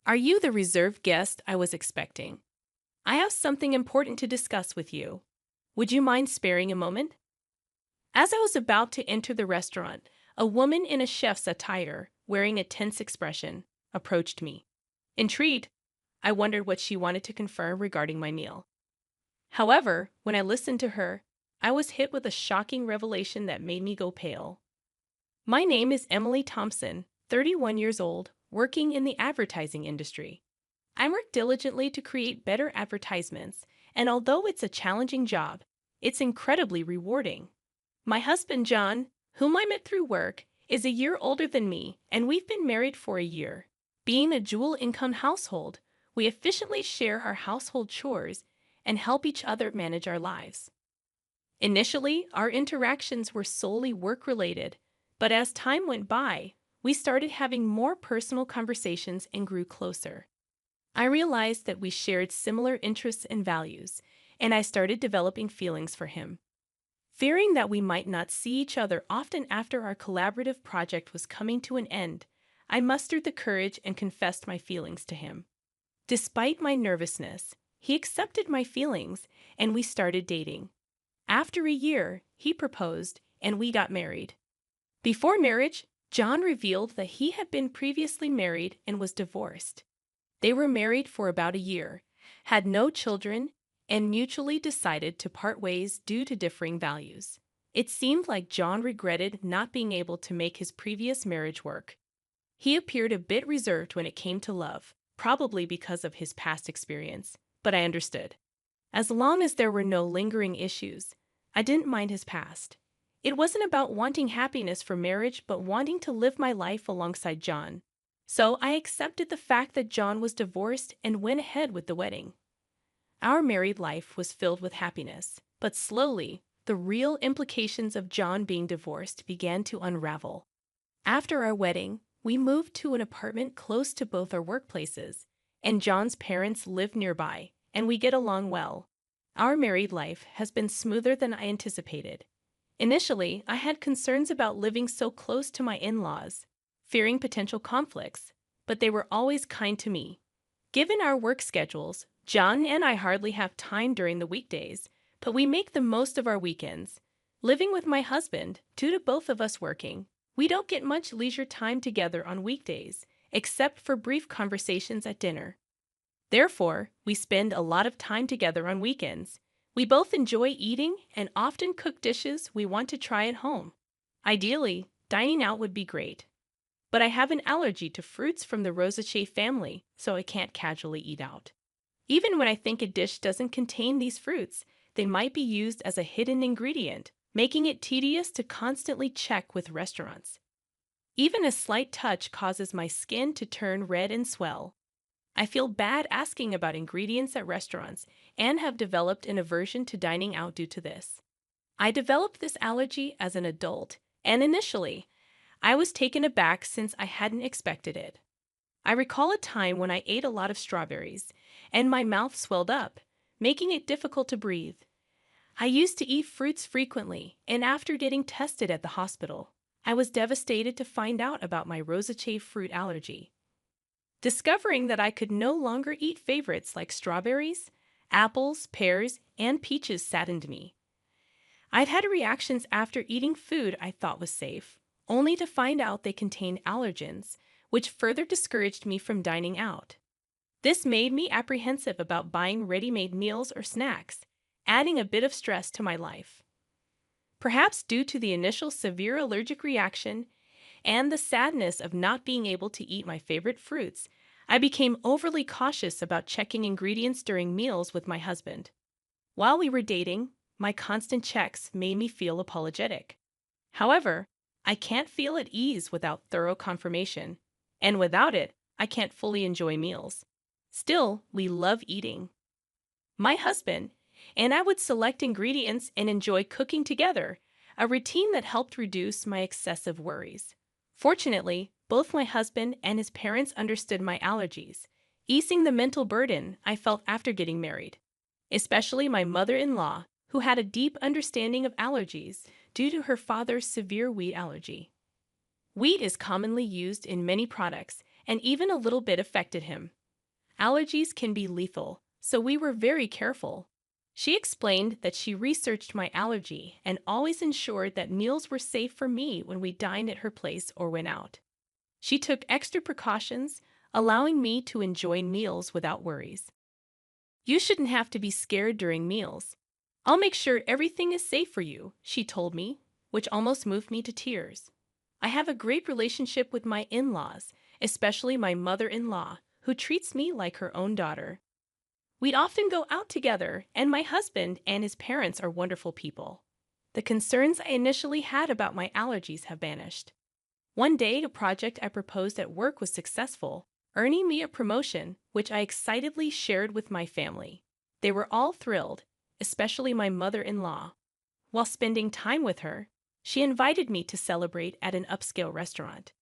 Are you the reserved guest I was expecting? I have something important to discuss with you. Would you mind sparing a moment? As I was about to enter the restaurant, a woman in a chef's attire, wearing a tense expression, approached me. Intrigued, I wondered what she wanted to confirm regarding my meal. However, when I listened to her, I was hit with a shocking revelation that made me go pale. My name is Emily Thompson, 31 years old, working in the advertising industry. I work diligently to create better advertisements, and although it's a challenging job, it's incredibly rewarding. My husband, John, whom I met through work, is a year older than me, and we've been married for a year. Being a dual income household, we efficiently share our household chores and help each other manage our lives. Initially, our interactions were solely work related, but as time went by, we started having more personal conversations and grew closer. I realized that we shared similar interests and values, and I started developing feelings for him. Fearing that we might not see each other often after our collaborative project was coming to an end, I mustered the courage and confessed my feelings to him. Despite my nervousness, he accepted my feelings, and we started dating. After a year, he proposed, and we got married. Before marriage, John revealed that he had been previously married and was divorced. They were married for about a year, had no children, and mutually decided to part ways due to differing values. It seemed like John regretted not being able to make his previous marriage work. He appeared a bit reserved when it came to love, probably because of his past experience, but I understood. As long as there were no lingering issues, I didn't mind his past. It wasn't about wanting happiness for marriage, but wanting to live my life alongside John. So I accepted the fact that John was divorced and went ahead with the wedding. Our married life was filled with happiness, but slowly, the real implications of John being divorced began to unravel. After our wedding, we moved to an apartment close to both our workplaces, and John's parents live nearby, and we get along well. Our married life has been smoother than I anticipated. Initially, I had concerns about living so close to my in-laws, fearing potential conflicts, but they were always kind to me. Given our work schedules, John and I hardly have time during the weekdays, but we make the most of our weekends. Living with my husband, due to both of us working, we don't get much leisure time together on weekdays, except for brief conversations at dinner. Therefore, we spend a lot of time together on weekends. We both enjoy eating and often cook dishes we want to try at home. Ideally, dining out would be great. But I have an allergy to fruits from the Rosaceae family, so I can't casually eat out. Even when I think a dish doesn't contain these fruits, they might be used as a hidden ingredient, making it tedious to constantly check with restaurants. Even a slight touch causes my skin to turn red and swell. I feel bad asking about ingredients at restaurants and have developed an aversion to dining out due to this. I developed this allergy as an adult, and initially, I was taken aback since I hadn't expected it. I recall a time when I ate a lot of strawberries, and my mouth swelled up, making it difficult to breathe. I used to eat fruits frequently, and after getting tested at the hospital, I was devastated to find out about my Rosaceae fruit allergy. Discovering that I could no longer eat favorites like strawberries, apples, pears, and peaches saddened me. I'd had reactions after eating food I thought was safe, only to find out they contained allergens, which further discouraged me from dining out. This made me apprehensive about buying ready-made meals or snacks, adding a bit of stress to my life. Perhaps due to the initial severe allergic reaction and the sadness of not being able to eat my favorite fruits, I became overly cautious about checking ingredients during meals with my husband. While we were dating, my constant checks made me feel apologetic. However, I can't feel at ease without thorough confirmation, and without it, I can't fully enjoy meals. Still, we love eating. My husband and I would select ingredients and enjoy cooking together, a routine that helped reduce my excessive worries. Fortunately, both my husband and his parents understood my allergies, easing the mental burden I felt after getting married. Especially my mother-in-law, who had a deep understanding of allergies due to her father's severe wheat allergy. Wheat is commonly used in many products, and even a little bit affected him. Allergies can be lethal, so we were very careful. She explained that she researched my allergy and always ensured that meals were safe for me when we dined at her place or went out. She took extra precautions, allowing me to enjoy meals without worries. You shouldn't have to be scared during meals. I'll make sure everything is safe for you, she told me, which almost moved me to tears. I have a great relationship with my in-laws, especially my mother-in-law, who treats me like her own daughter. We'd often go out together, and my husband and his parents are wonderful people. The concerns I initially had about my allergies have vanished. One day, a project I proposed at work was successful, earning me a promotion, which I excitedly shared with my family. They were all thrilled, especially my mother-in-law. While spending time with her, she invited me to celebrate at an upscale restaurant.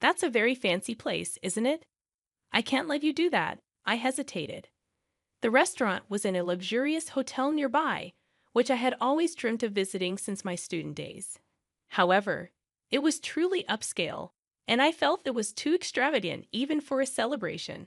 That's a very fancy place, isn't it? I can't let you do that, I hesitated. The restaurant was in a luxurious hotel nearby, which I had always dreamt of visiting since my student days. However, it was truly upscale, and I felt it was too extravagant even for a celebration.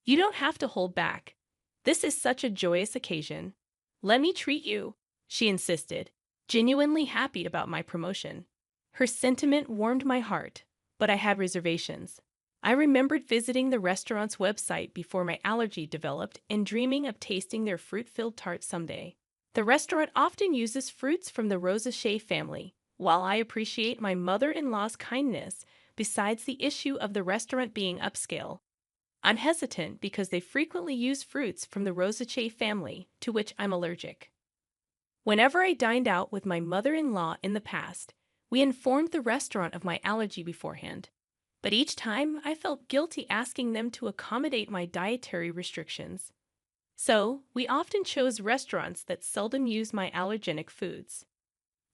You don't have to hold back. This is such a joyous occasion. Let me treat you, she insisted, genuinely happy about my promotion. Her sentiment warmed my heart, but I had reservations. I remembered visiting the restaurant's website before my allergy developed and dreaming of tasting their fruit-filled tart someday. The restaurant often uses fruits from the Rosacea family. While I appreciate my mother-in-law's kindness, besides the issue of the restaurant being upscale, I'm hesitant because they frequently use fruits from the Rosacea family, to which I'm allergic. Whenever I dined out with my mother-in-law in the past, we informed the restaurant of my allergy beforehand. But each time I felt guilty asking them to accommodate my dietary restrictions. So, we often chose restaurants that seldom use my allergenic foods.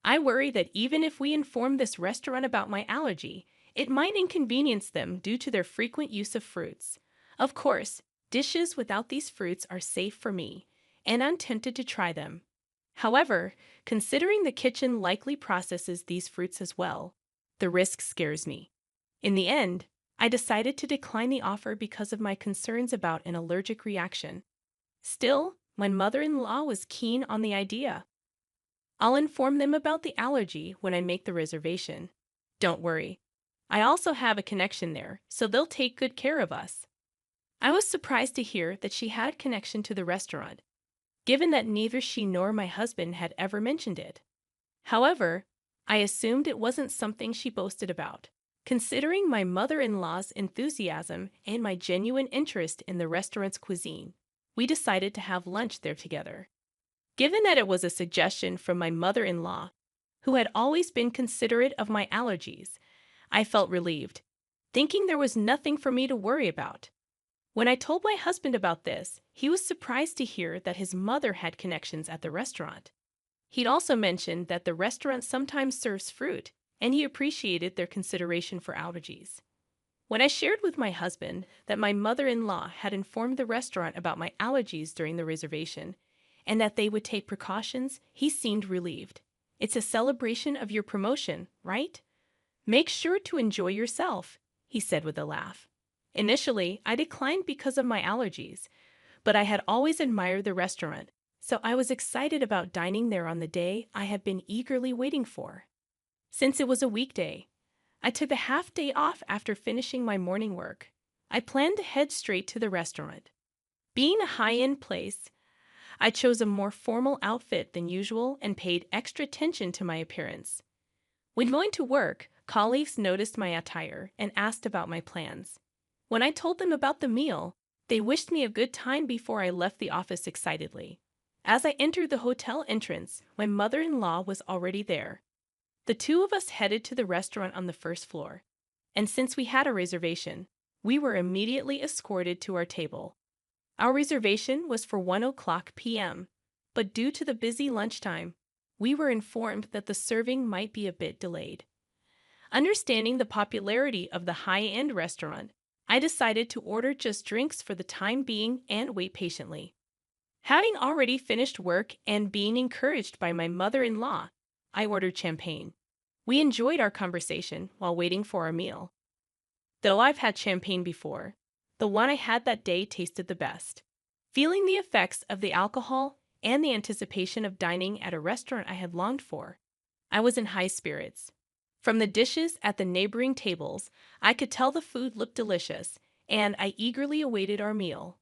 I worry that even if we inform this restaurant about my allergy, it might inconvenience them due to their frequent use of fruits. Of course, dishes without these fruits are safe for me, and I'm tempted to try them. However, considering the kitchen likely processes these fruits as well, the risk scares me. In the end, I decided to decline the offer because of my concerns about an allergic reaction. Still, my mother-in-law was keen on the idea. I'll inform them about the allergy when I make the reservation. Don't worry. I also have a connection there, so they'll take good care of us. I was surprised to hear that she had connection to the restaurant, given that neither she nor my husband had ever mentioned it. However, I assumed it wasn't something she boasted about. Considering my mother-in-law's enthusiasm and my genuine interest in the restaurant's cuisine, we decided to have lunch there together. Given that it was a suggestion from my mother-in-law, who had always been considerate of my allergies, I felt relieved, thinking there was nothing for me to worry about. When I told my husband about this, he was surprised to hear that his mother had connections at the restaurant. He'd also mentioned that the restaurant sometimes serves fruit, and he appreciated their consideration for allergies. When I shared with my husband that my mother-in-law had informed the restaurant about my allergies during the reservation, and that they would take precautions, he seemed relieved. It's a celebration of your promotion, right? Make sure to enjoy yourself, he said with a laugh. Initially, I declined because of my allergies, but I had always admired the restaurant, so I was excited about dining there on the day I had been eagerly waiting for. Since it was a weekday, I took a half day off after finishing my morning work. I planned to head straight to the restaurant. Being a high-end place, I chose a more formal outfit than usual and paid extra attention to my appearance. When going to work, colleagues noticed my attire and asked about my plans. When I told them about the meal, they wished me a good time before I left the office excitedly. As I entered the hotel entrance, my mother-in-law was already there. The two of us headed to the restaurant on the first floor, and since we had a reservation, we were immediately escorted to our table. Our reservation was for 1:00 p.m., but due to the busy lunchtime, we were informed that the serving might be a bit delayed. Understanding the popularity of the high-end restaurant, I decided to order just drinks for the time being and wait patiently. Having already finished work and being encouraged by my mother-in-law, I ordered champagne. We enjoyed our conversation while waiting for our meal. Though I've had champagne before, the one I had that day tasted the best. Feeling the effects of the alcohol and the anticipation of dining at a restaurant I had longed for, I was in high spirits. From the dishes at the neighboring tables, I could tell the food looked delicious, and I eagerly awaited our meal.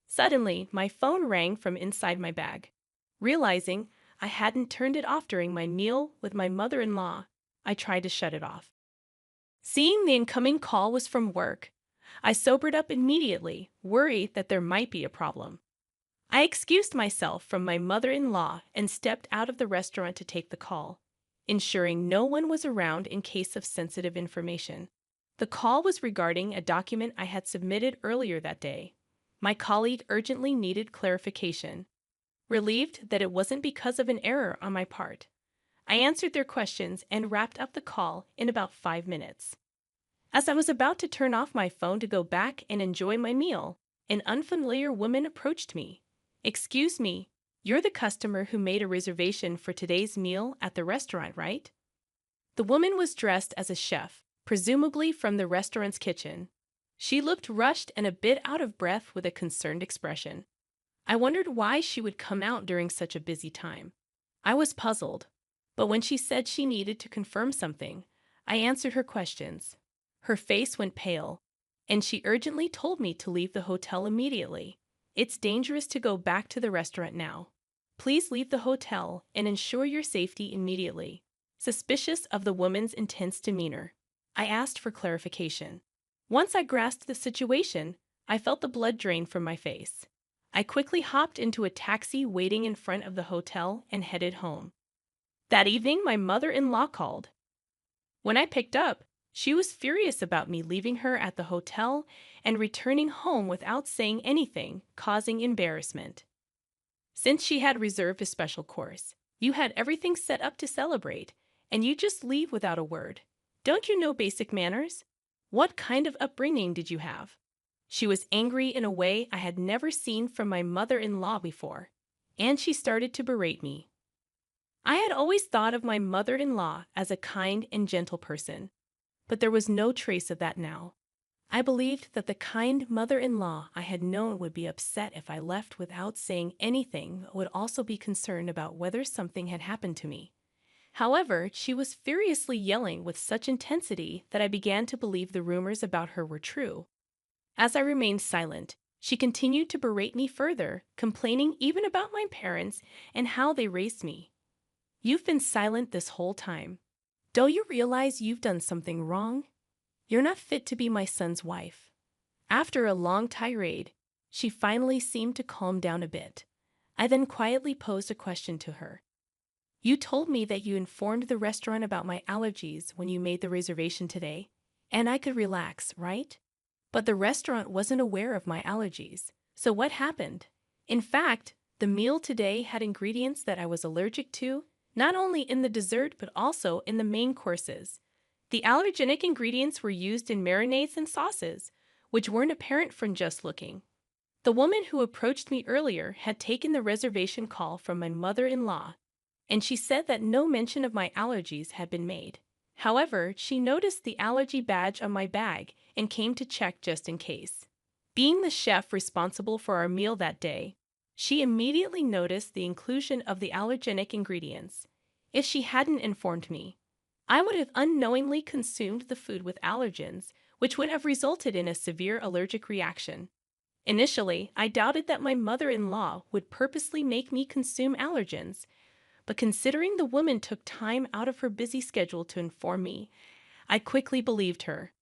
Suddenly, my phone rang from inside my bag. Realizing I hadn't turned it off during my meal with my mother-in-law, I tried to shut it off. Seeing the incoming call was from work, I sobered up immediately, worried that there might be a problem. I excused myself from my mother-in-law and stepped out of the restaurant to take the call, ensuring no one was around in case of sensitive information. The call was regarding a document I had submitted earlier that day. My colleague urgently needed clarification. Relieved that it wasn't because of an error on my part, I answered their questions and wrapped up the call in about 5 minutes. As I was about to turn off my phone to go back and enjoy my meal, an unfamiliar woman approached me. "Excuse me, you're the customer who made a reservation for today's meal at the restaurant, right?" The woman was dressed as a chef, presumably from the restaurant's kitchen. She looked rushed and a bit out of breath with a concerned expression. I wondered why she would come out during such a busy time. I was puzzled, but when she said she needed to confirm something, I answered her questions. Her face went pale, and she urgently told me to leave the hotel immediately. "It's dangerous to go back to the restaurant now. Please leave the hotel and ensure your safety immediately." Suspicious of the woman's intense demeanor, I asked for clarification. Once I grasped the situation, I felt the blood drain from my face. I quickly hopped into a taxi waiting in front of the hotel and headed home. That evening, my mother-in-law called. When I picked up, she was furious about me leaving her at the hotel and returning home without saying anything, causing embarrassment. "Since she had reserved a special course, you had everything set up to celebrate, and you just leave without a word. Don't you know basic manners? What kind of upbringing did you have?" She was angry in a way I had never seen from my mother-in-law before, and she started to berate me. I had always thought of my mother-in-law as a kind and gentle person, but there was no trace of that now. I believed that the kind mother-in-law I had known would be upset if I left without saying anything, but would also be concerned about whether something had happened to me. However, she was furiously yelling with such intensity that I began to believe the rumors about her were true. As I remained silent, she continued to berate me further, complaining even about my parents and how they raised me. "You've been silent this whole time. Don't you realize you've done something wrong? You're not fit to be my son's wife." After a long tirade, she finally seemed to calm down a bit. I then quietly posed a question to her. "You told me that you informed the restaurant about my allergies when you made the reservation today, and I could relax, right? But the restaurant wasn't aware of my allergies. So what happened? In fact, the meal today had ingredients that I was allergic to, not only in the dessert but also in the main courses. The allergenic ingredients were used in marinades and sauces, which weren't apparent from just looking." The woman who approached me earlier had taken the reservation call from my mother-in-law, and she said that no mention of my allergies had been made. However, she noticed the allergy badge on my bag and came to check just in case. Being the chef responsible for our meal that day, she immediately noticed the inclusion of the allergenic ingredients. If she hadn't informed me, I would have unknowingly consumed the food with allergens, which would have resulted in a severe allergic reaction. Initially, I doubted that my mother-in-law would purposely make me consume allergens, but considering the woman took time out of her busy schedule to inform me, I quickly believed her.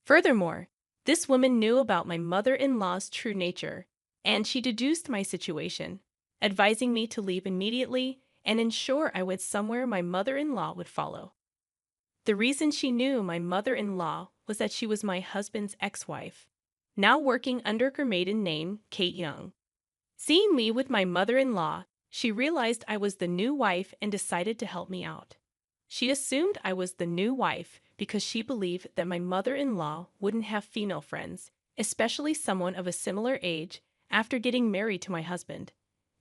Furthermore, this woman knew about my mother-in-law's true nature, and she deduced my situation, advising me to leave immediately and ensure I went somewhere my mother-in-law would follow. The reason she knew my mother-in-law was that she was my husband's ex-wife, now working under her maiden name, Kate Young. Seeing me with my mother-in-law, she realized I was the new wife and decided to help me out. She assumed I was the new wife because she believed that my mother-in-law wouldn't have female friends, especially someone of a similar age, after getting married to my husband.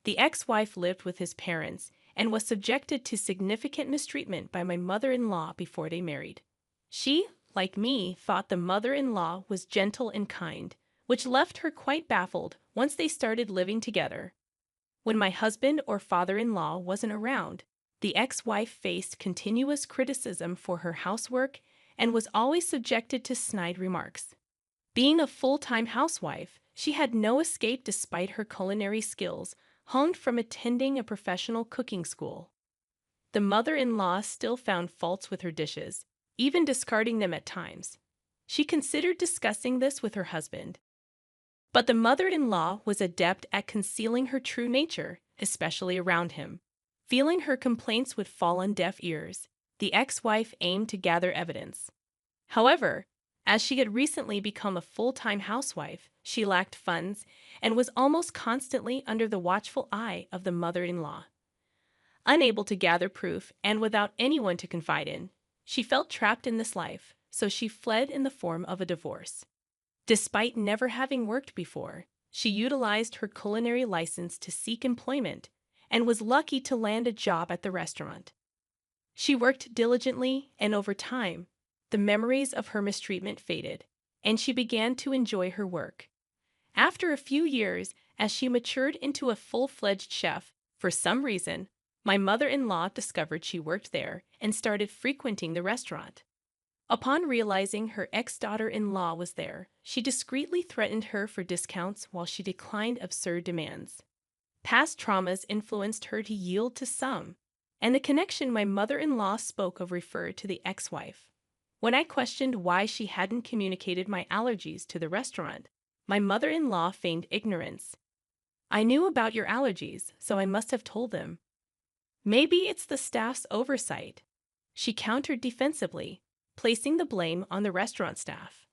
The ex-wife lived with his parents and was subjected to significant mistreatment by my mother-in-law before they married. She, like me, thought the mother-in-law was gentle and kind, which left her quite baffled once they started living together. When my husband or father-in-law wasn't around, the ex-wife faced continuous criticism for her housework and was always subjected to snide remarks. Being a full-time housewife, she had no escape despite her culinary skills, honed from attending a professional cooking school. The mother-in-law still found faults with her dishes, even discarding them at times. She considered discussing this with her husband. But the mother-in-law was adept at concealing her true nature, especially around him. Feeling her complaints would fall on deaf ears, the ex-wife aimed to gather evidence. However, as she had recently become a full-time housewife, she lacked funds and was almost constantly under the watchful eye of the mother-in-law. Unable to gather proof and without anyone to confide in, she felt trapped in this life, so she fled in the form of a divorce. Despite never having worked before, she utilized her culinary license to seek employment and was lucky to land a job at the restaurant. She worked diligently, and over time, the memories of her mistreatment faded, and she began to enjoy her work. After a few years, as she matured into a full-fledged chef, for some reason, my mother-in-law discovered she worked there and started frequenting the restaurant. Upon realizing her ex-daughter-in-law was there, she discreetly threatened her for discounts while she declined absurd demands. Past traumas influenced her to yield to some, and the connection my mother-in-law spoke of referred to the ex-wife. When I questioned why she hadn't communicated my allergies to the restaurant, my mother-in-law feigned ignorance. "I knew about your allergies, so I must have told them." "Maybe it's the staff's oversight," she countered defensively, placing the blame on the restaurant staff.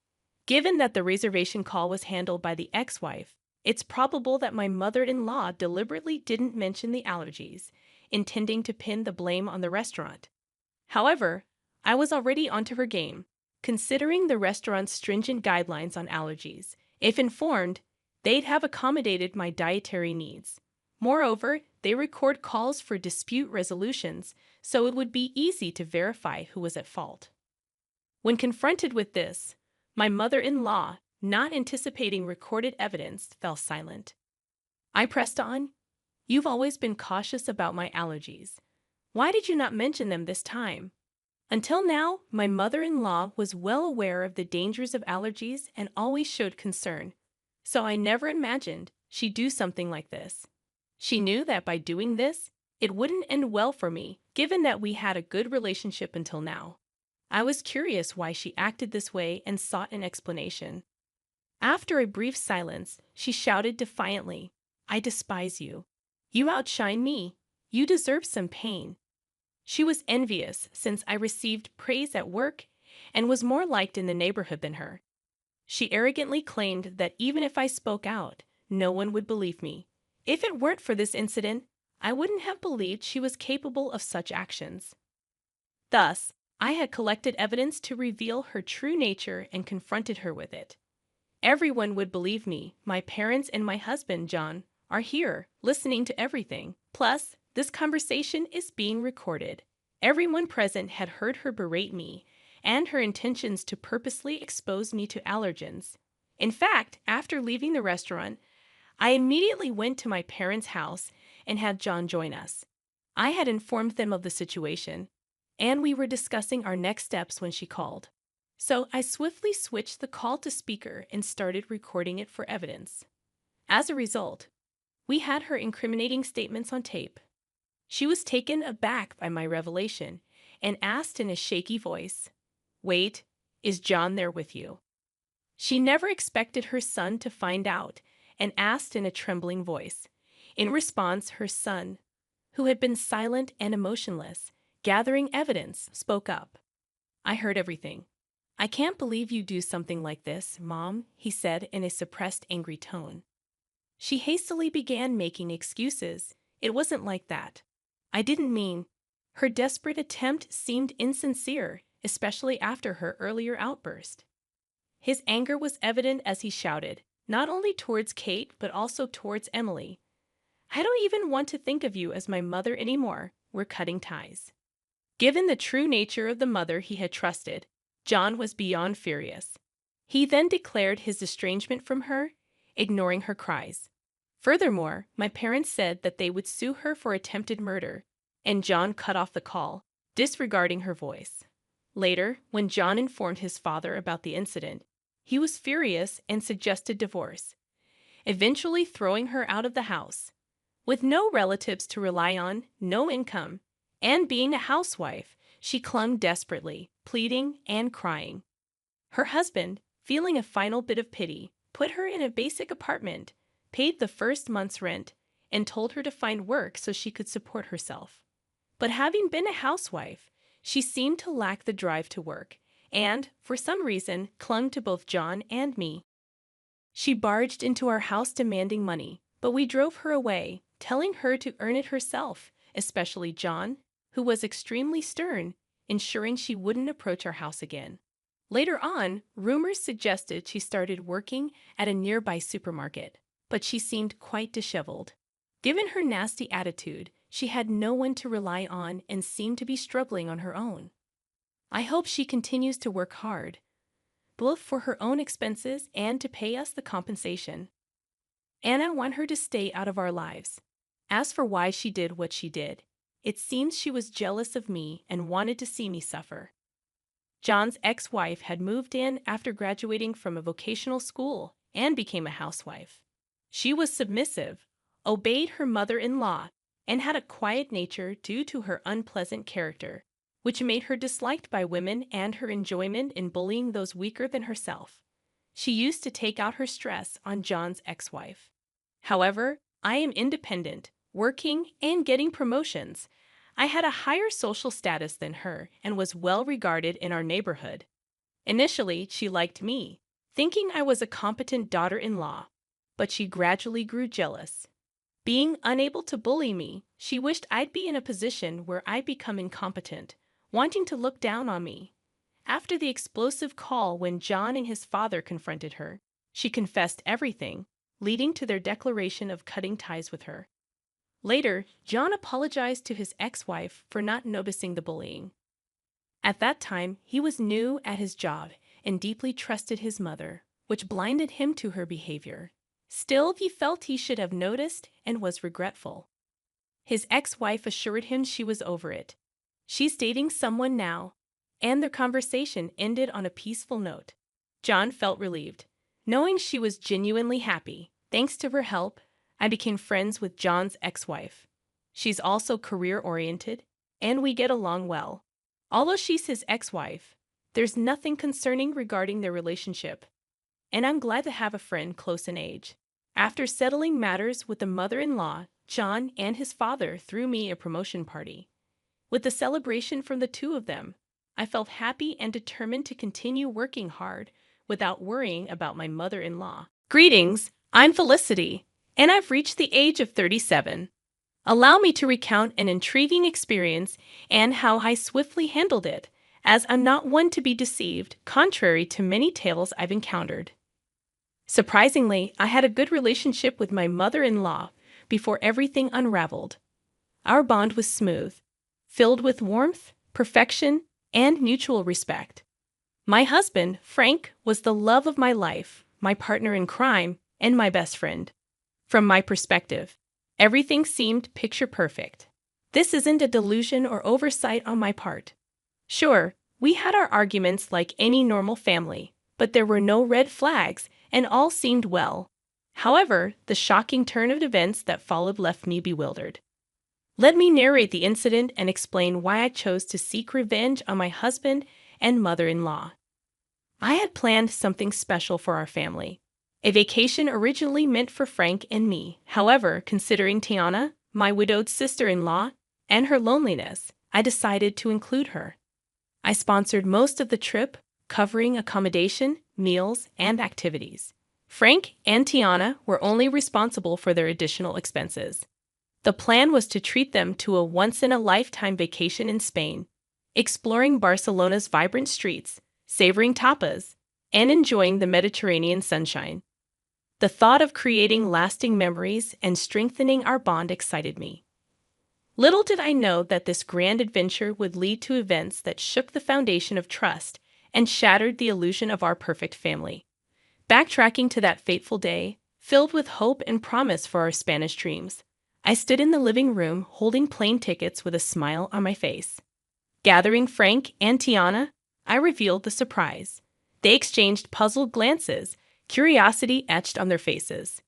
Given that the reservation call was handled by the ex-wife, it's probable that my mother-in-law deliberately didn't mention the allergies, intending to pin the blame on the restaurant. However, I was already onto her game, considering the restaurant's stringent guidelines on allergies. If informed, they'd have accommodated my dietary needs. Moreover, they record calls for dispute resolutions, so it would be easy to verify who was at fault. When confronted with this, my mother-in-law, not anticipating recorded evidence, fell silent. I pressed on. "You've always been cautious about my allergies. Why did you not mention them this time?" Until now, my mother-in-law was well aware of the dangers of allergies and always showed concern, so I never imagined she'd do something like this. She knew that by doing this, it wouldn't end well for me, given that we had a good relationship until now. I was curious why she acted this way and sought an explanation. After a brief silence, she shouted defiantly, "I despise you. You outshine me. You deserve some pain." She was envious since I received praise at work and was more liked in the neighborhood than her. She arrogantly claimed that even if I spoke out, no one would believe me. If it weren't for this incident, I wouldn't have believed she was capable of such actions. Thus, I had collected evidence to reveal her true nature and confronted her with it. Everyone would believe me. My parents and my husband, John, are here, listening to everything. Plus, this conversation is being recorded. Everyone present had heard her berate me and her intentions to purposely expose me to allergens. In fact, after leaving the restaurant, I immediately went to my parents' house and had John join us. I had informed them of the situation, and we were discussing our next steps when she called. So I swiftly switched the call to speaker and started recording it for evidence. As a result, we had her incriminating statements on tape. She was taken aback by my revelation and asked in a shaky voice, "Wait, is John there with you?" She never expected her son to find out and asked in a trembling voice. In response, her son, who had been silent and emotionless, gathering evidence, spoke up. "I heard everything. I can't believe you do something like this, Mom," he said in a suppressed, angry tone. She hastily began making excuses. "It wasn't like that. I didn't mean." Her desperate attempt seemed insincere, especially after her earlier outburst. His anger was evident as he shouted, not only towards Kate, but also towards Emily. "I don't even want to think of you as my mother anymore. We're cutting ties." Given the true nature of the mother he had trusted, John was beyond furious. He then declared his estrangement from her, ignoring her cries. Furthermore, my parents said that they would sue her for attempted murder, and John cut off the call, disregarding her voice. Later, when John informed his father about the incident, he was furious and suggested divorce, eventually throwing her out of the house. With no relatives to rely on, no income, and being a housewife, she clung desperately, pleading and crying. Her husband, feeling a final bit of pity, put her in a basic apartment, paid the first month's rent, and told her to find work so she could support herself. But having been a housewife, she seemed to lack the drive to work, and, for some reason, clung to both John and me. She barged into our house demanding money, but we drove her away, telling her to earn it herself, especially John, who was extremely stern, ensuring she wouldn't approach our house again. Later on, rumors suggested she started working at a nearby supermarket, but she seemed quite disheveled. Given her nasty attitude, she had no one to rely on and seemed to be struggling on her own. I hope she continues to work hard, both for her own expenses and to pay us the compensation. And I want her to stay out of our lives. As for why she did what she did, it seems she was jealous of me and wanted to see me suffer. John's ex-wife had moved in after graduating from a vocational school and became a housewife. She was submissive, obeyed her mother-in-law, and had a quiet nature due to her unpleasant character, which made her disliked by women and her enjoyment in bullying those weaker than herself. She used to take out her stress on John's ex-wife. However, I am independent, working, and getting promotions. I had a higher social status than her and was well regarded in our neighborhood. Initially, she liked me, thinking I was a competent daughter-in-law, but she gradually grew jealous. Being unable to bully me, she wished I'd be in a position where I'd become incompetent, wanting to look down on me. After the explosive call when John and his father confronted her, she confessed everything, leading to their declaration of cutting ties with her. Later, John apologized to his ex-wife for not noticing the bullying. At that time, he was new at his job and deeply trusted his mother, which blinded him to her behavior. Still, he felt he should have noticed and was regretful. His ex-wife assured him she was over it. She's dating someone now, and their conversation ended on a peaceful note. John felt relieved, knowing she was genuinely happy. Thanks to her help, I became friends with John's ex-wife. She's also career-oriented, and we get along well. Although she's his ex-wife, there's nothing concerning regarding their relationship, and I'm glad to have a friend close in age. After settling matters with the mother-in-law, John and his father threw me a promotion party. With the celebration from the two of them, I felt happy and determined to continue working hard without worrying about my mother-in-law. Greetings, I'm Felicity, and I've reached the age of 37. Allow me to recount an intriguing experience and how I swiftly handled it, as I'm not one to be deceived, contrary to many tales I've encountered. Surprisingly, I had a good relationship with my mother-in-law before everything unraveled. Our bond was smooth, filled with warmth, perfection, and mutual respect. My husband, Frank, was the love of my life, my partner in crime, and my best friend. From my perspective, everything seemed picture perfect. This isn't a delusion or oversight on my part. Sure, we had our arguments like any normal family, but there were no red flags, and all seemed well. However, the shocking turn of events that followed left me bewildered. Let me narrate the incident and explain why I chose to seek revenge on my husband and mother-in-law. I had planned something special for our family, a vacation originally meant for Frank and me. However, considering Tiana, my widowed sister-in-law, and her loneliness, I decided to include her. I sponsored most of the trip, covering accommodation, meals, and activities. Frank and Tiana were only responsible for their additional expenses. The plan was to treat them to a once-in-a-lifetime vacation in Spain, exploring Barcelona's vibrant streets, savoring tapas, and enjoying the Mediterranean sunshine. The thought of creating lasting memories and strengthening our bond excited me. Little did I know that this grand adventure would lead to events that shook the foundation of trust and shattered the illusion of our perfect family. Backtracking to that fateful day, filled with hope and promise for our Spanish dreams, I stood in the living room holding plane tickets with a smile on my face. Gathering Frank and Tiana, I revealed the surprise. They exchanged puzzled glances, curiosity etched on their faces.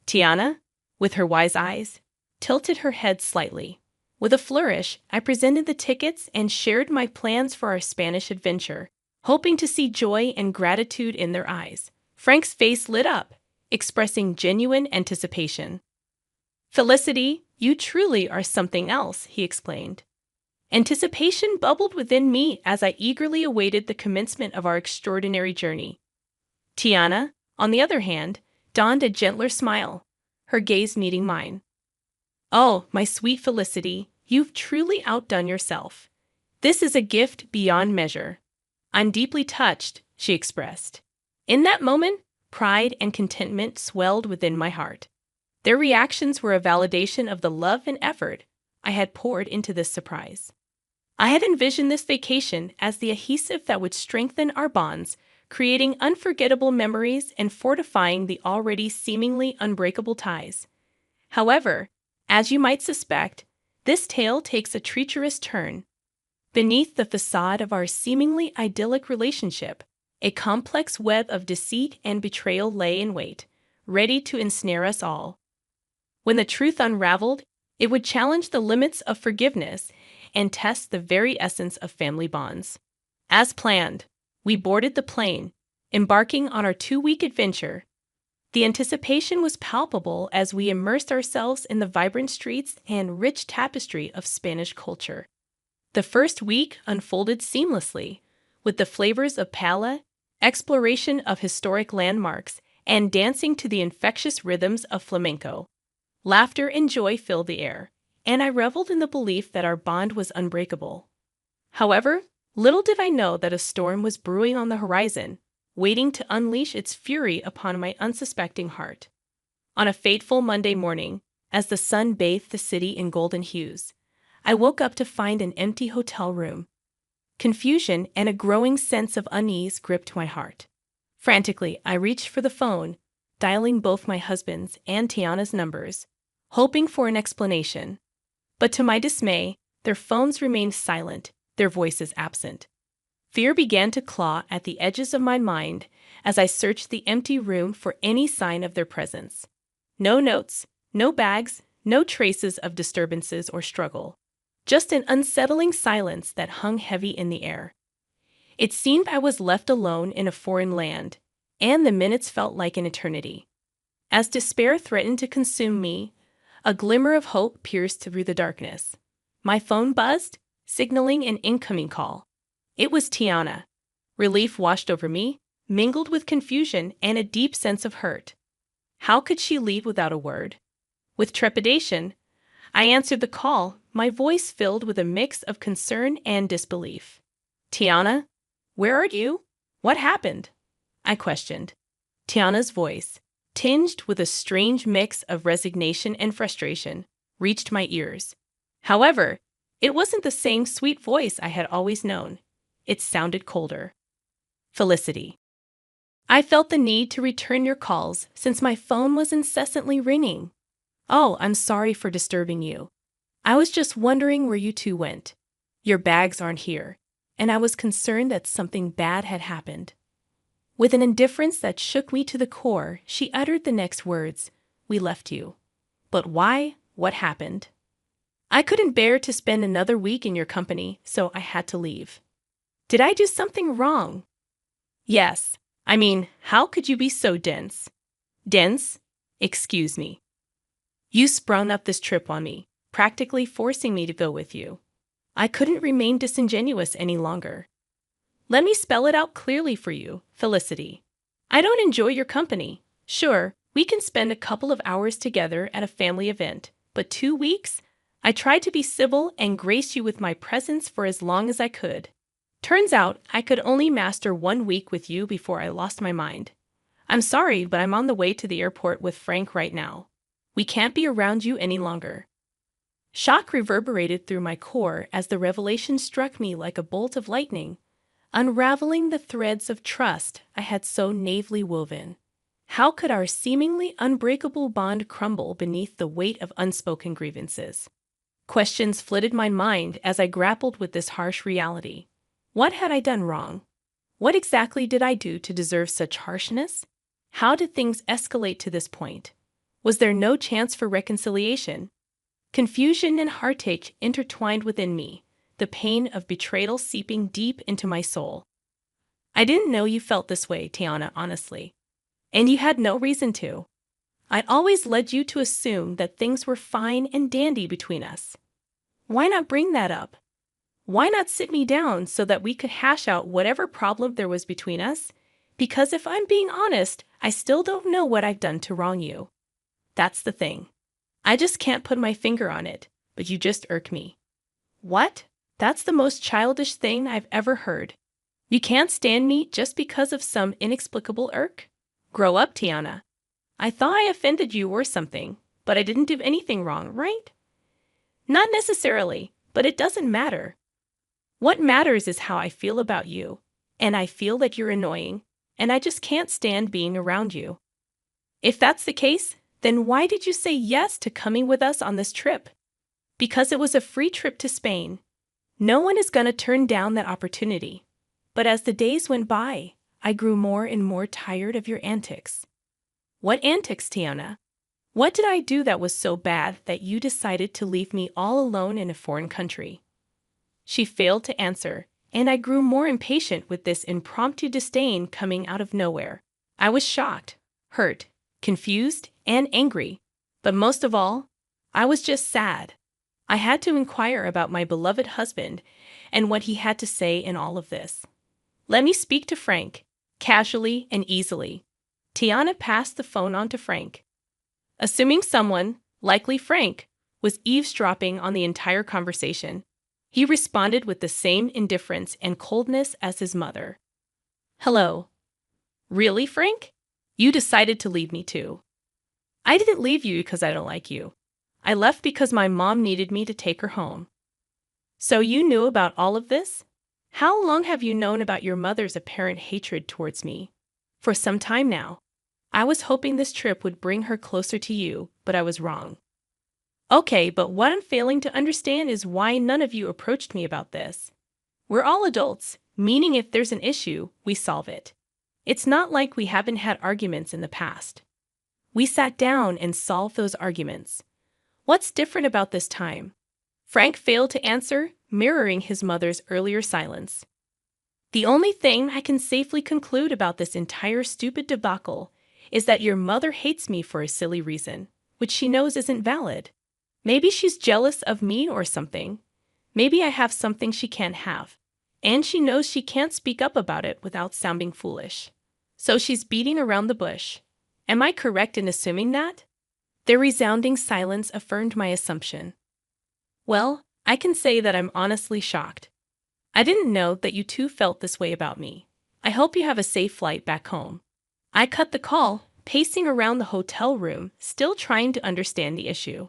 Tiana, with her wise eyes, tilted her head slightly. With a flourish, I presented the tickets and shared my plans for our Spanish adventure, hoping to see joy and gratitude in their eyes. Frank's face lit up, expressing genuine anticipation. "Felicity, you truly are something else," he explained. Anticipation bubbled within me as I eagerly awaited the commencement of our extraordinary journey. Tiana, on the other hand, donned a gentler smile, her gaze meeting mine. "Oh, my sweet Felicity, you've truly outdone yourself. This is a gift beyond measure." "I'm deeply touched," she expressed. In that moment, pride and contentment swelled within my heart. Their reactions were a validation of the love and effort I had poured into this surprise. I had envisioned this vacation as the adhesive that would strengthen our bonds, creating unforgettable memories and fortifying the already seemingly unbreakable ties. However, as you might suspect, this tale takes a treacherous turn. Beneath the facade of our seemingly idyllic relationship, a complex web of deceit and betrayal lay in wait, ready to ensnare us all. When the truth unraveled, it would challenge the limits of forgiveness and test the very essence of family bonds. As planned, we boarded the plane, embarking on our 2-week adventure. The anticipation was palpable as we immersed ourselves in the vibrant streets and rich tapestry of Spanish culture. The first week unfolded seamlessly, with the flavors of paella, exploration of historic landmarks, and dancing to the infectious rhythms of flamenco. Laughter and joy filled the air, and I reveled in the belief that our bond was unbreakable. However, little did I know that a storm was brewing on the horizon, waiting to unleash its fury upon my unsuspecting heart. On a fateful Monday morning, as the sun bathed the city in golden hues, I woke up to find an empty hotel room. Confusion and a growing sense of unease gripped my heart. Frantically, I reached for the phone, dialing both my husband's and Tiana's numbers, hoping for an explanation. But to my dismay, their phones remained silent, their voices absent. Fear began to claw at the edges of my mind as I searched the empty room for any sign of their presence. No notes, no bags, no traces of disturbances or struggle. Just an unsettling silence that hung heavy in the air. It seemed I was left alone in a foreign land, and the minutes felt like an eternity. As despair threatened to consume me, a glimmer of hope pierced through the darkness. My phone buzzed, signaling an incoming call. It was Tiana. Relief washed over me, mingled with confusion and a deep sense of hurt. How could she leave without a word? With trepidation, I answered the call, my voice filled with a mix of concern and disbelief. "Tiana, where are you? What happened?" I questioned. Tiana's voice, tinged with a strange mix of resignation and frustration, reached my ears. However, it wasn't the same sweet voice I had always known. It sounded colder. "Felicity, I felt the need to return your calls since my phone was incessantly ringing. Oh, I'm sorry for disturbing you. I was just wondering where you two went. Your bags aren't here, and I was concerned that something bad had happened." With an indifference that shook me to the core, she uttered the next words, "We left you. But why? What happened?" "I couldn't bear to spend another week in your company, so I had to leave." "Did I do something wrong?" "Yes. I mean, how could you be so dense?" "Dense? Excuse me. You sprung up this trip on me, practically forcing me to go with you. I couldn't remain disingenuous any longer. Let me spell it out clearly for you, Felicity. I don't enjoy your company. Sure, we can spend a couple of hours together at a family event, but 2 weeks? I tried to be civil and grace you with my presence for as long as I could. Turns out I could only master 1 week with you before I lost my mind. I'm sorry, but I'm on the way to the airport with Frank right now. We can't be around you any longer." Shock reverberated through my core as the revelation struck me like a bolt of lightning. unraveling the threads of trust I had so naively woven. How could our seemingly unbreakable bond crumble beneath the weight of unspoken grievances? Questions flooded my mind as I grappled with this harsh reality. What had I done wrong? What exactly did I do to deserve such harshness? How did things escalate to this point? Was there no chance for reconciliation? Confusion and heartache intertwined within me, the pain of betrayal seeping deep into my soul. I didn't know you felt this way, Tiana, honestly. And you had no reason to. I'd always led you to assume that things were fine and dandy between us. Why not bring that up? Why not sit me down so that we could hash out whatever problem there was between us? Because if I'm being honest, I still don't know what I've done to wrong you. That's the thing. I just can't put my finger on it, but you just irk me. What? That's the most childish thing I've ever heard. You can't stand me just because of some inexplicable irk? Grow up, Tiana. I thought I offended you or something, but I didn't do anything wrong, right? Not necessarily, but it doesn't matter. What matters is how I feel about you, and I feel that you're annoying, and I just can't stand being around you. If that's the case, then why did you say yes to coming with us on this trip? Because it was a free trip to Spain. No one is going to turn down that opportunity. But as the days went by, I grew more and more tired of your antics. What antics, Tiana? What did I do that was so bad that you decided to leave me all alone in a foreign country? She failed to answer, and I grew more impatient with this impromptu disdain coming out of nowhere. I was shocked, hurt, confused, and angry. But most of all, I was just sad. I had to inquire about my beloved husband and what he had to say in all of this. Let me speak to Frank, casually and easily. Tiana passed the phone on to Frank. Assuming someone, likely Frank, was eavesdropping on the entire conversation, he responded with the same indifference and coldness as his mother. Hello. Really, Frank? You decided to leave me too. I didn't leave you because I don't like you. I left because my mom needed me to take her home. So you knew about all of this? How long have you known about your mother's apparent hatred towards me? For some time now. I was hoping this trip would bring her closer to you, but I was wrong. Okay, but what I'm failing to understand is why none of you approached me about this. We're all adults, meaning if there's an issue, we solve it. It's not like we haven't had arguments in the past. We sat down and solved those arguments. What's different about this time? Frank failed to answer, mirroring his mother's earlier silence. The only thing I can safely conclude about this entire stupid debacle is that your mother hates me for a silly reason, which she knows isn't valid. Maybe she's jealous of me or something. Maybe I have something she can't have. And she knows she can't speak up about it without sounding foolish. So she's beating around the bush. Am I correct in assuming that? Their resounding silence affirmed my assumption. Well, I can say that I'm honestly shocked. I didn't know that you two felt this way about me. I hope you have a safe flight back home. I cut the call, pacing around the hotel room, still trying to understand the issue.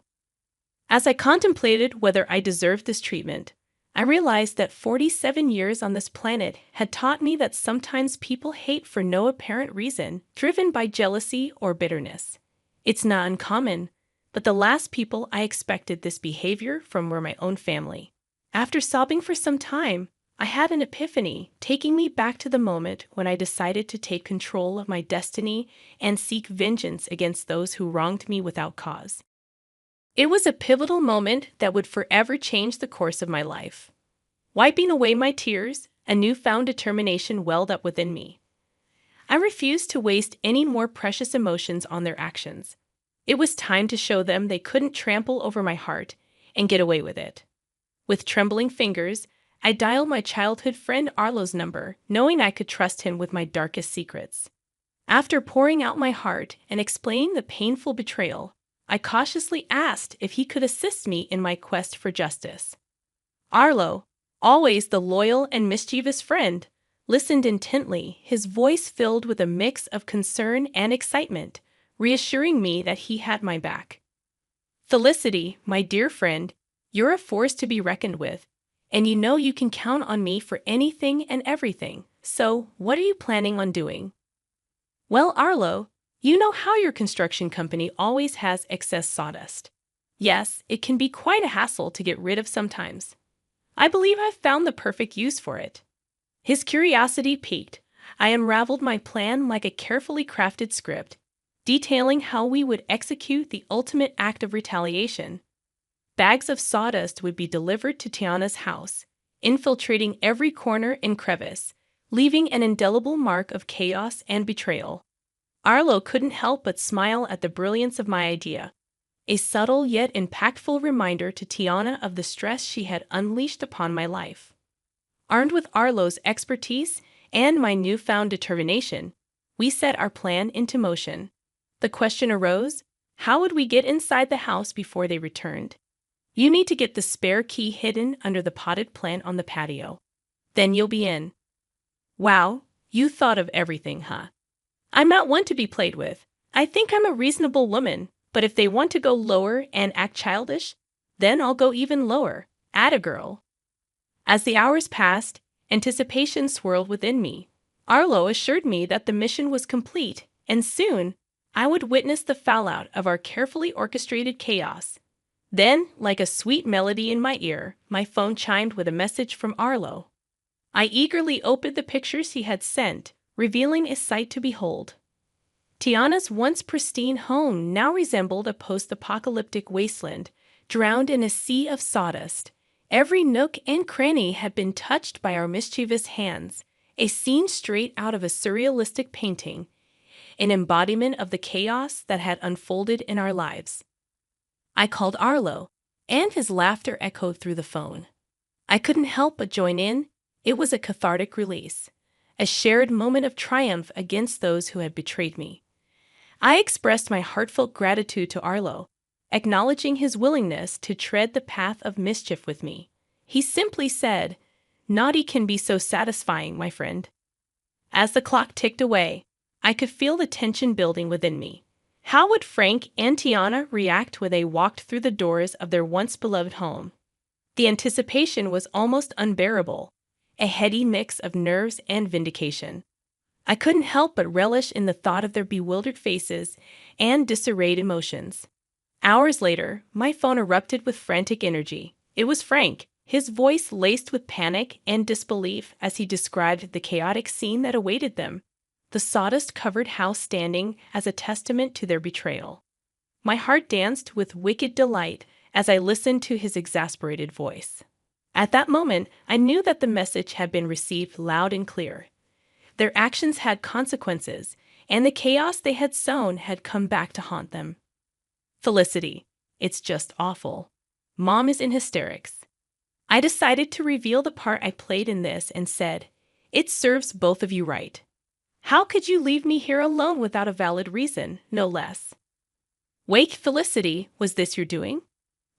As I contemplated whether I deserved this treatment, I realized that 47 years on this planet had taught me that sometimes people hate for no apparent reason, driven by jealousy or bitterness. It's not uncommon, but the last people I expected this behavior from were my own family. After sobbing for some time, I had an epiphany, taking me back to the moment when I decided to take control of my destiny and seek vengeance against those who wronged me without cause. It was a pivotal moment that would forever change the course of my life. Wiping away my tears, a newfound determination welled up within me. I refused to waste any more precious emotions on their actions. It was time to show them they couldn't trample over my heart and get away with it. With trembling fingers, I dialed my childhood friend Arlo's number, knowing I could trust him with my darkest secrets. After pouring out my heart and explaining the painful betrayal, I cautiously asked if he could assist me in my quest for justice. Arlo, always the loyal and mischievous friend, listened intently, his voice filled with a mix of concern and excitement, reassuring me that he had my back. Felicity, my dear friend, you're a force to be reckoned with, And you know you can count on me for anything and everything. So, what are you planning on doing? Well, Arlo, you know how your construction company always has excess sawdust. Yes, it can be quite a hassle to get rid of sometimes. I believe I've found the perfect use for it. His curiosity piqued. I unraveled my plan like a carefully crafted script, detailing how we would execute the ultimate act of retaliation. Bags of sawdust would be delivered to Tiana's house, infiltrating every corner and crevice, leaving an indelible mark of chaos and betrayal. Arlo couldn't help but smile at the brilliance of my idea, a subtle yet impactful reminder to Tiana of the stress she had unleashed upon my life. Armed with Arlo's expertise and my newfound determination, we set our plan into motion. The question arose, how would we get inside the house before they returned? You need to get the spare key hidden under the potted plant on the patio. Then you'll be in. Wow, you thought of everything, huh? I'm not one to be played with. I think I'm a reasonable woman, but if they want to go lower and act childish, then I'll go even lower. Atta girl. As the hours passed, anticipation swirled within me. Arlo assured me that the mission was complete, and soon I would witness the fallout of our carefully orchestrated chaos. Then, like a sweet melody in my ear, my phone chimed with a message from Arlo. I eagerly opened the pictures he had sent, revealing a sight to behold. Tiana's once pristine home now resembled a post-apocalyptic wasteland, drowned in a sea of sawdust. Every nook and cranny had been touched by our mischievous hands, a scene straight out of a surrealistic painting, an embodiment of the chaos that had unfolded in our lives. I called Arlo, and his laughter echoed through the phone. I couldn't help but join in. It was a cathartic release, a shared moment of triumph against those who had betrayed me. I expressed my heartfelt gratitude to Arlo, acknowledging his willingness to tread the path of mischief with me. He simply said, "Naughty can be so satisfying, my friend." As the clock ticked away, I could feel the tension building within me. How would Frank and Tiana react when they walked through the doors of their once-beloved home? The anticipation was almost unbearable, a heady mix of nerves and vindication. I couldn't help but relish in the thought of their bewildered faces and disarrayed emotions. Hours later, my phone erupted with frantic energy. It was Frank, his voice laced with panic and disbelief as he described the chaotic scene that awaited them, the sawdust-covered house standing as a testament to their betrayal. My heart danced with wicked delight as I listened to his exasperated voice. At that moment, I knew that the message had been received loud and clear. Their actions had consequences, and the chaos they had sown had come back to haunt them. Felicity, it's just awful. Mom is in hysterics. I decided to reveal the part I played in this and said, "It serves both of you right. How could you leave me here alone without a valid reason, no less?" "Wake, Felicity, was this your doing?"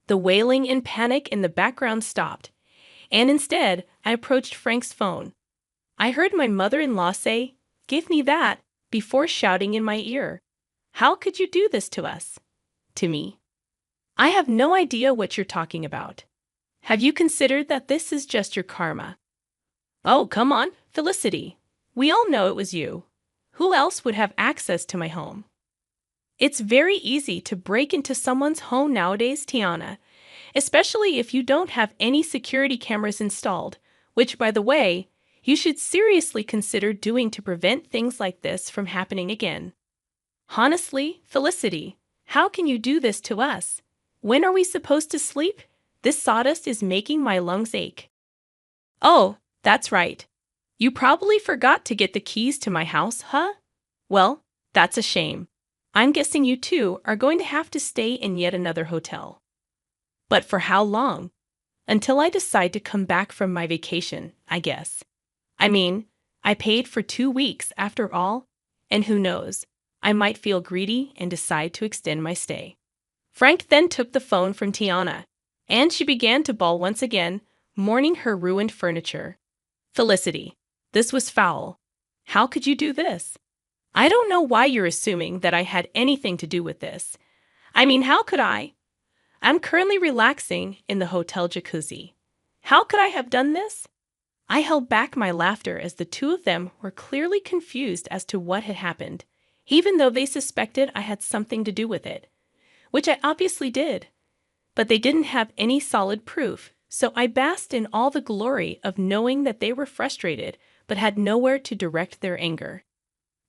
The wailing and panic in the background stopped, and instead I approached Frank's phone. I heard my mother-in-law say, "Give me that," before shouting in my ear, "How could you do this to us?" To me. "I have no idea what you're talking about. Have you considered that this is just your karma?" "Oh, come on, Felicity. We all know it was you. Who else would have access to my home?" "It's very easy to break into someone's home nowadays, Tiana, especially if you don't have any security cameras installed, which, by the way, you should seriously consider doing to prevent things like this from happening again. Honestly, Felicity, how can you do this to us? When are we supposed to sleep? This sawdust is making my lungs ache." "Oh, that's right. You probably forgot to get the keys to my house, huh? Well, that's a shame. I'm guessing you two are going to have to stay in yet another hotel. But for how long? Until I decide to come back from my vacation, I guess. I mean, I paid for 2 weeks after all, and who knows, I might feel greedy and decide to extend my stay." Frank then took the phone from Tiana, and she began to bawl once again, mourning her ruined furniture. "Felicity, this was foul. How could you do this? I don't know why you're assuming that I had anything to do with this. I mean, how could I? I'm currently relaxing in the hotel jacuzzi. How could I have done this? I held back my laughter as the two of them were clearly confused as to what had happened, even though they suspected I had something to do with it, which I obviously did. But they didn't have any solid proof, so I basked in all the glory of knowing that they were frustrated but had nowhere to direct their anger.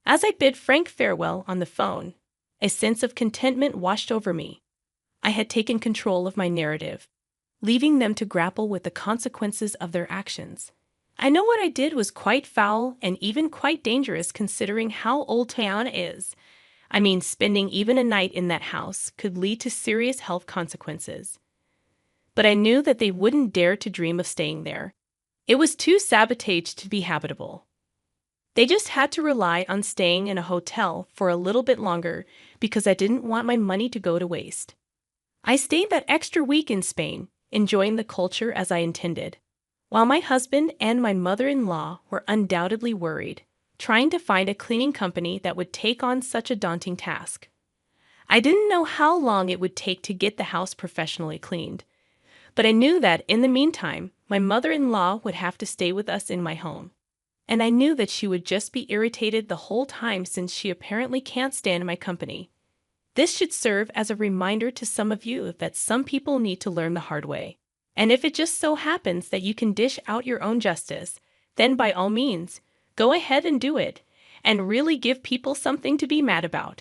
As I bid Frank farewell on the phone, a sense of contentment washed over me. I had taken control of my narrative, leaving them to grapple with the consequences of their actions. I know what I did was quite foul and even quite dangerous considering how old Tiana is. I mean, spending even a night in that house could lead to serious health consequences. But I knew that they wouldn't dare to dream of staying there. It was too sabotaged to be habitable. They just had to rely on staying in a hotel for a little bit longer because I didn't want my money to go to waste. I stayed that extra week in Spain, enjoying the culture as I intended, while my husband and my mother-in-law were undoubtedly worried, trying to find a cleaning company that would take on such a daunting task. I didn't know how long it would take to get the house professionally cleaned, but I knew that in the meantime, my mother-in-law would have to stay with us in my home. And I knew that she would just be irritated the whole time since she apparently can't stand my company. This should serve as a reminder to some of you that some people need to learn the hard way. And if it just so happens that you can dish out your own justice, then by all means, go ahead and do it, and really give people something to be mad about.